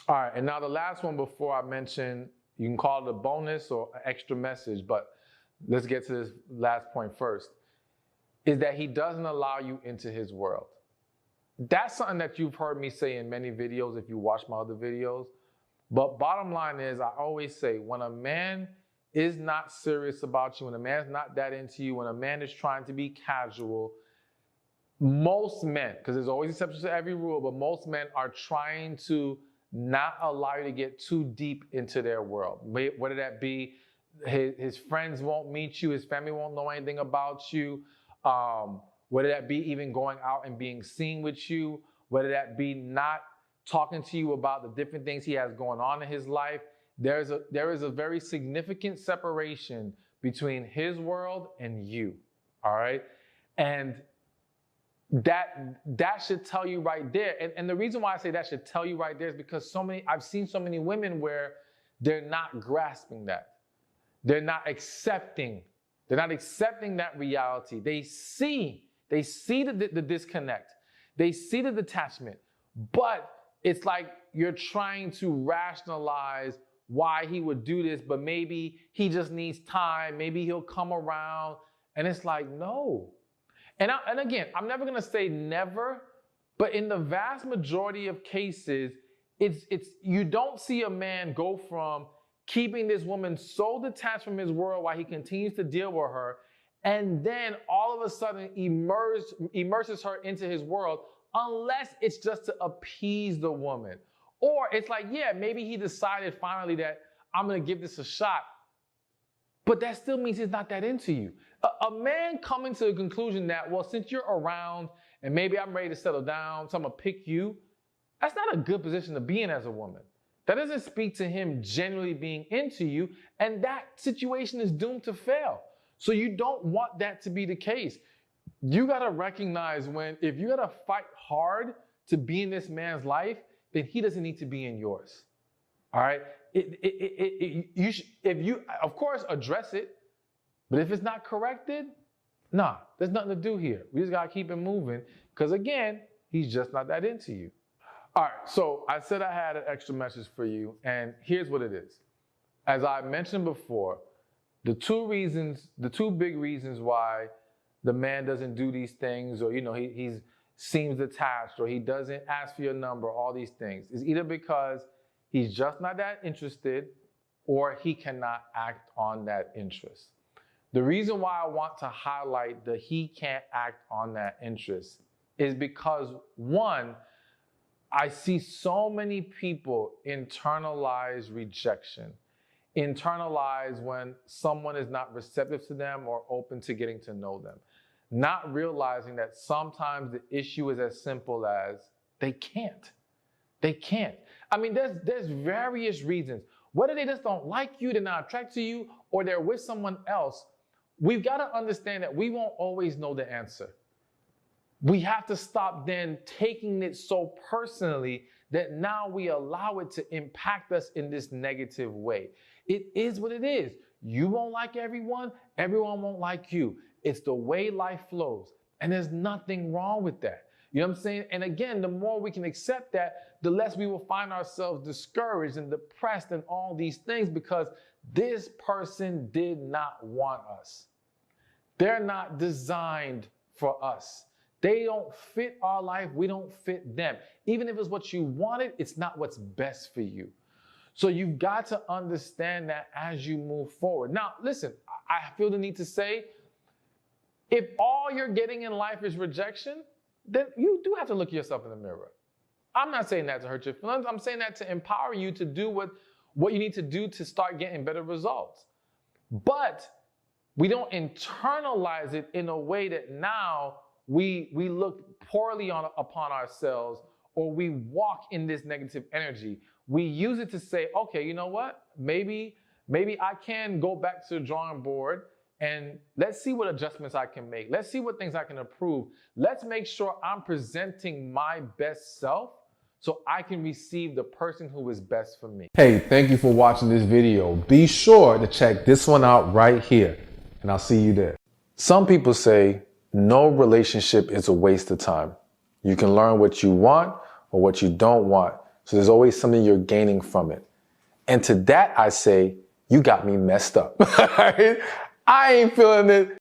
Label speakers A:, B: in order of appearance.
A: All right, and now the last one before I mention, you can call it a bonus or an extra message, but let's get to this last point first, is that he doesn't allow you into his world. That's something that you've heard me say in many videos if you watch my other videos. But bottom line is, I always say, when a man is not serious about you, when a man's not that into you, when a man is trying to be casual, most men, because there's always exceptions to every rule, but most men are trying to not allow you to get too deep into their world. Whether that be his friends won't meet you, his family won't know anything about you, whether that be even going out and being seen with you, whether that be not talking to you about the different things he has going on in his life. There is a very significant separation between his world and you, all right? And that should tell you right there. And the reason why I say that should tell you right there is because I've seen so many women where they're not grasping that. They're not accepting that reality. They see the disconnect. They see the detachment, but it's like you're trying to rationalize why he would do this, but maybe he just needs time. Maybe he'll come around. And it's like, no. And again, I'm never going to say never, but in the vast majority of cases, you don't see a man go from keeping this woman so detached from his world while he continues to deal with her, and then all of a sudden immerses her into his world, unless it's just to appease the woman. Or it's like, yeah, maybe he decided finally that I'm going to give this a shot, but that still means he's not that into you. A man coming to the conclusion that, well, since you're around and maybe I'm ready to settle down, so I'm going to pick you, that's not a good position to be in as a woman. That doesn't speak to him genuinely being into you, and that situation is doomed to fail. So you don't want that to be the case. You got to recognize if you got to fight hard to be in this man's life, then he doesn't need to be in yours. All right? You of course, address it, but if it's not corrected, nah, there's nothing to do here. We just got to keep it moving because, again, he's just not that into you. All right, so I said I had an extra message for you, and here's what it is. As I mentioned before, the two big reasons why the man doesn't do these things, or he seems detached, or he doesn't ask for your number, all these things, is either because he's just not that interested, or he cannot act on that interest. The reason why I want to highlight the he can't act on that interest is because, one, I see so many people internalize rejection, internalize when someone is not receptive to them or open to getting to know them, not realizing that sometimes the issue is as simple as they can't. They can't. I mean, there's various reasons. Whether they just don't like you, they're not attracted to you, or they're with someone else, we've got to understand that we won't always know the answer. We have to stop then taking it so personally that now we allow it to impact us in this negative way. It is what it is. You won't like everyone won't like you. It's the way life flows. And there's nothing wrong with that. You know what I'm saying? And again, the more we can accept that, the less we will find ourselves discouraged and depressed and all these things, because this person did not want us. They're not designed for us. They don't fit our life. We don't fit them. Even if it's what you wanted, it's not what's best for you. So you've got to understand that as you move forward. Now, listen, I feel the need to say, if all you're getting in life is rejection, then you do have to look yourself in the mirror. I'm not saying that to hurt your feelings. I'm saying that to empower you to do what you need to do to start getting better results. But we don't internalize it in a way that now we look poorly upon ourselves, or we walk in this negative energy. We use it to say, okay, you know what? Maybe I can go back to the drawing board and let's see what adjustments I can make. Let's see what things I can improve. Let's make sure I'm presenting my best self so I can receive the person who is best for me. Hey, thank you for watching this video. Be sure to check this one out right here, and I'll see you there. Some people say no relationship is a waste of time. You can learn what you want or what you don't want So there's always something you're gaining from it. And to that, I say, you got me messed up. I ain't feeling it.